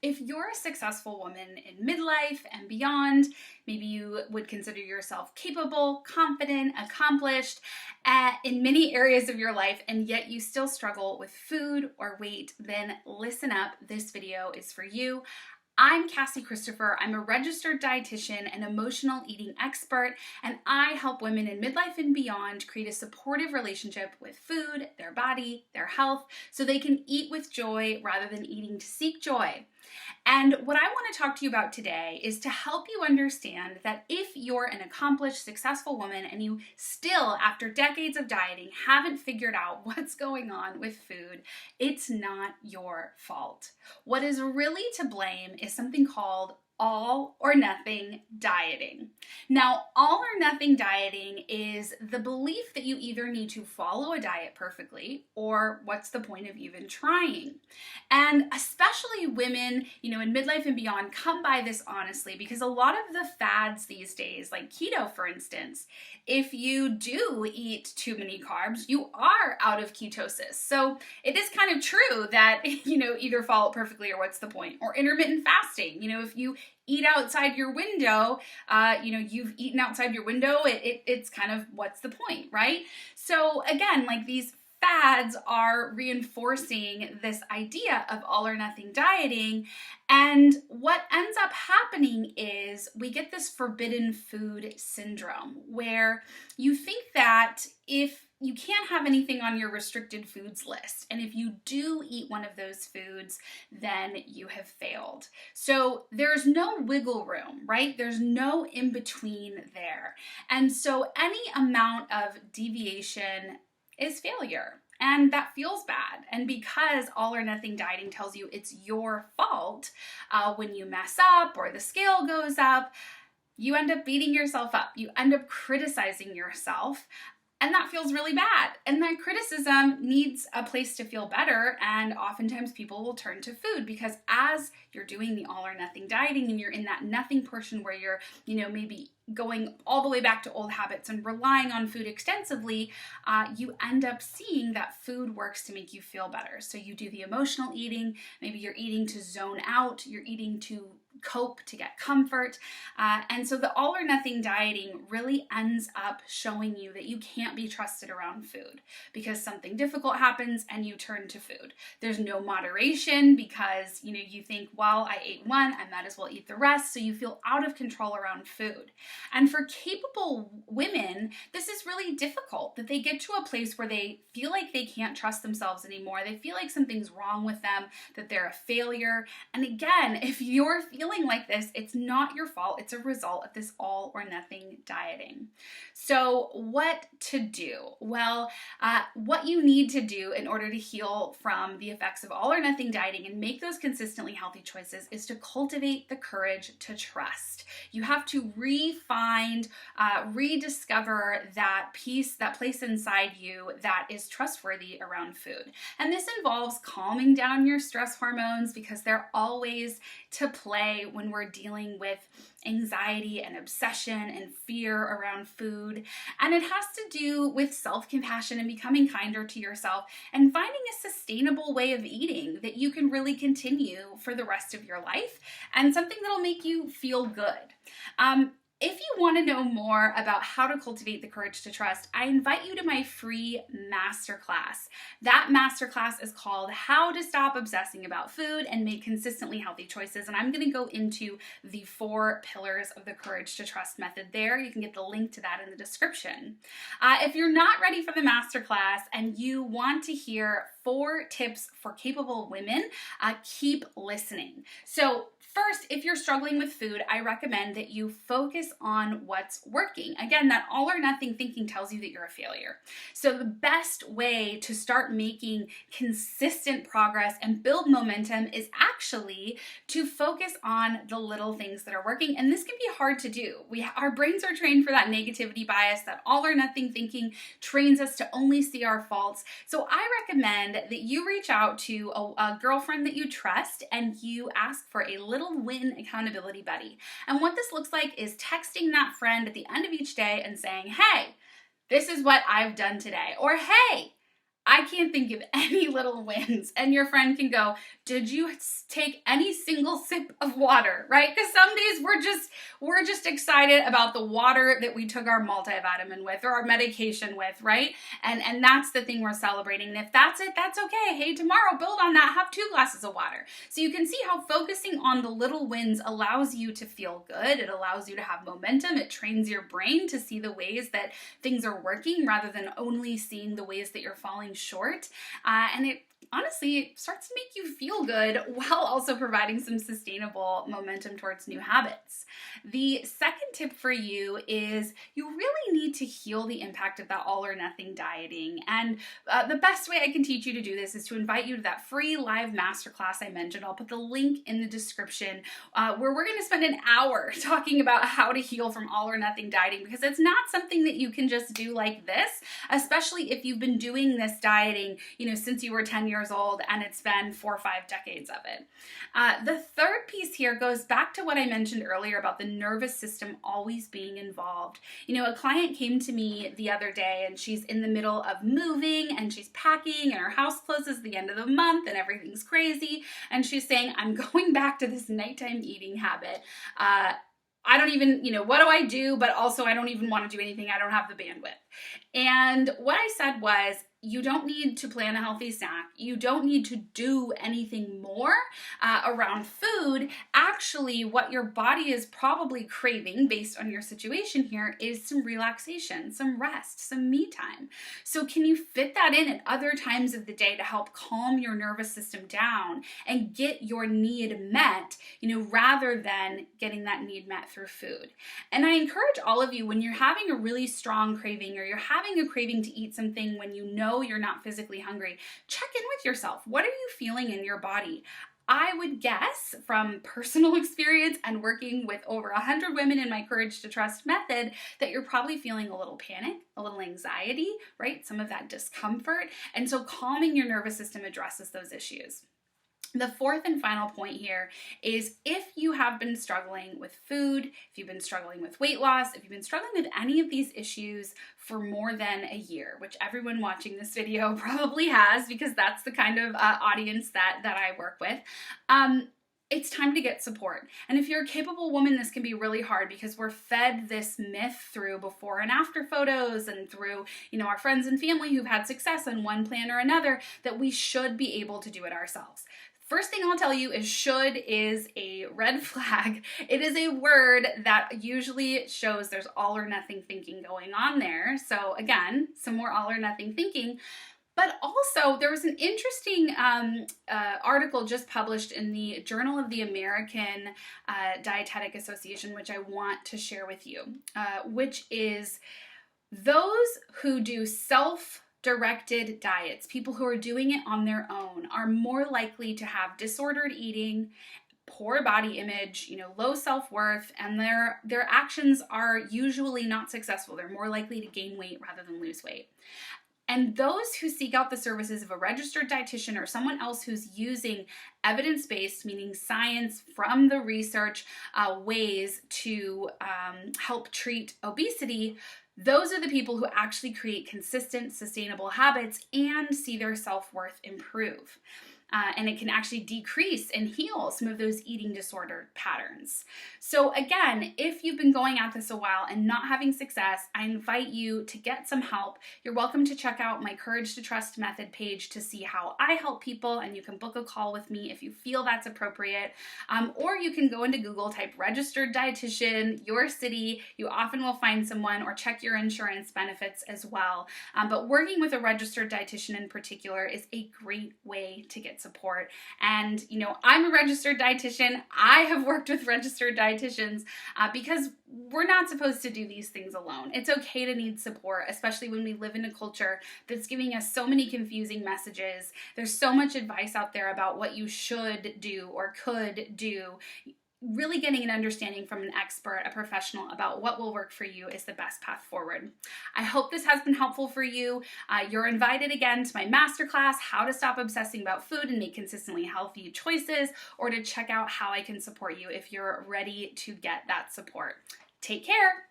If you're a successful woman in midlife and beyond, maybe you would consider yourself capable, confident, accomplished in many areas of your life, and yet you still struggle with food or weight, then listen up. This video is for you. I'm Cassie Christopher. I'm a registered dietitian and emotional eating expert, and I help women in midlife and beyond create a supportive relationship with food, their body, their health, so they can eat with joy rather than eating to seek joy. And what I want to talk to you about today is to help you understand that if you're an accomplished, successful woman and you still, after decades of dieting, haven't figured out what's going on with food, it's not your fault. What is really to blame is something called all or nothing dieting. Now, all or nothing dieting is the belief that you either need to follow a diet perfectly or what's the point of even trying. And especially women, in midlife and beyond come by this honestly because a lot of the fads these days, like keto, for instance, if you do eat too many carbs, you are out of ketosis. So it is kind of true that, either follow it perfectly or what's the point? Or intermittent fasting, if you eat outside your window, you've eaten outside your window, it's kind of what's the point, right? So again, like these fads are reinforcing this idea of all or nothing dieting. And what ends up happening is we get this forbidden food syndrome where you think that if you can't have anything on your restricted foods list, and if you do eat one of those foods, then you have failed. So there's no wiggle room, right? There's no in between there. And so any amount of deviation is failure. And that feels bad. And because all or nothing dieting tells you it's your fault when you mess up or the scale goes up, you end up beating yourself up. You end up criticizing yourself. And that feels really bad. And that criticism needs a place to feel better. And oftentimes people will turn to food because as you're doing the all or nothing dieting and you're in that nothing portion where you're, maybe going all the way back to old habits and relying on food extensively, you end up seeing that food works to make you feel better. So you do the emotional eating, maybe you're eating to zone out, you're eating to cope, to get comfort. And so the all or nothing dieting really ends up showing you that you can't be trusted around food because something difficult happens and you turn to food. There's no moderation because, you think, well, I ate one, I might as well eat the rest. So you feel out of control around food. And for capable women, this is really difficult, that they get to a place where they feel like they can't trust themselves anymore. They feel like something's wrong with them, that they're a failure. And again, if you're feeling like this, it's not your fault. It's a result of this all or nothing dieting. So what to do? Well, what you need to do in order to heal from the effects of all or nothing dieting and make those consistently healthy choices is to cultivate the courage to trust. You have to rediscover that peace, that place inside you that is trustworthy around food. And this involves calming down your stress hormones because they're always to play when we're dealing with anxiety and obsession and fear around food. And it has to do with self-compassion and becoming kinder to yourself and finding a sustainable way of eating that you can really continue for the rest of your life and something that'll make you feel good. If you want to know more about how to cultivate the courage to trust, I invite you to my free masterclass. That masterclass is called How to Stop Obsessing About Food and Make Consistently Healthy Choices. And I'm going to go into the 4 pillars of the courage to trust method there. You can get the link to that in the description. If you're not ready for the masterclass and you want to hear 4 tips for capable women, keep listening. So first, if you're struggling with food, I recommend that you focus on what's working. Again, that all or nothing thinking tells you that you're a failure. So the best way to start making consistent progress and build momentum is actually to focus on the little things that are working. And this can be hard to do. Our brains are trained for that negativity bias, that all or nothing thinking trains us to only see our faults. So I recommend that you reach out to a girlfriend that you trust and you ask for a little win accountability buddy. And what this looks like is texting that friend at the end of each day and saying, hey, this is what I've done today. Or, hey, I can't think of any little wins. And your friend can go, did you take any single sip of water, right? Because some days we're just excited about the water that we took our multivitamin with or our medication with, right? And that's the thing we're celebrating. And if that's it, that's okay. Hey, tomorrow build on that, have 2 glasses of water. So you can see how focusing on the little wins allows you to feel good. It allows you to have momentum. It trains your brain to see the ways that things are working rather than only seeing the ways that you're falling short, and it honestly starts to make you feel good while also providing some sustainable momentum towards new habits. The second tip for you is you really need to heal the impact of that all or nothing dieting. And the best way I can teach you to do this is to invite you to that free live masterclass I mentioned. I'll put the link in the description where we're going to spend an hour talking about how to heal from all or nothing dieting, because it's not something that you can just do like this, especially if you've been doing this dieting, since you were 10 years old and it's been 4 or 5 decades of it. The third piece here goes back to what I mentioned earlier about the nervous system always being involved. A client came to me the other day and she's in the middle of moving and she's packing and her house closes at the end of the month and everything's crazy. And she's saying, I'm going back to this nighttime eating habit. I don't even, what do I do? But also I don't even want to do anything. I don't have the bandwidth. And what I said was, you don't need to plan a healthy snack. You don't need to do anything more around food. Actually, what your body is probably craving based on your situation here is some relaxation, some rest, some me time. So can you fit that in at other times of the day to help calm your nervous system down and get your need met, rather than getting that need met through food? And I encourage all of you, when you're having a really strong craving or you're having a craving to eat something when you're not physically hungry, check in with yourself. What are you feeling in your body? I would guess from personal experience and working with over 100 women in my Courage to Trust method that you're probably feeling a little panic, a little anxiety, right? Some of that discomfort. And so calming your nervous system addresses those issues. The fourth and final point here is if you have been struggling with food, if you've been struggling with weight loss, if you've been struggling with any of these issues for more than a year, which everyone watching this video probably has, because that's the kind of audience that I work with, it's time to get support. And if you're a capable woman, this can be really hard because we're fed this myth through before and after photos and through, our friends and family who've had success on one plan or another, that we should be able to do it ourselves. First thing I'll tell you is should is a red flag. It is a word that usually shows there's all or nothing thinking going on there. So again, some more all or nothing thinking. But also, there was an interesting article just published in the Journal of the American Dietetic Association, which I want to share with you, which is those who do self-directed diets, people who are doing it on their own, are more likely to have disordered eating, poor body image, low self-worth, and their actions are usually not successful. They're more likely to gain weight rather than lose weight. And those who seek out the services of a registered dietitian or someone else who's using evidence-based, meaning science from the research, ways to help treat obesity, those are the people who actually create consistent, sustainable habits and see their self-worth improve. And it can actually decrease and heal some of those eating disorder patterns. So again, if you've been going at this a while and not having success, I invite you to get some help. You're welcome to check out my Courage to Trust method page to see how I help people, and you can book a call with me if you feel that's appropriate. Or you can go into Google, type registered dietitian, your city. You often will find someone, or check your insurance benefits as well. But working with a registered dietitian in particular is a great way to get support. And, I'm a registered dietitian. I have worked with registered dietitians because we're not supposed to do these things alone. It's okay to need support, especially when we live in a culture that's giving us so many confusing messages. There's so much advice out there about what you should do or could do. Really getting an understanding from an expert, a professional, about what will work for you is the best path forward. I hope this has been helpful for you. You're invited again to my masterclass, How to Stop Obsessing About Food and Make Consistently Healthy Choices, or to check out how I can support you if you're ready to get that support. Take care.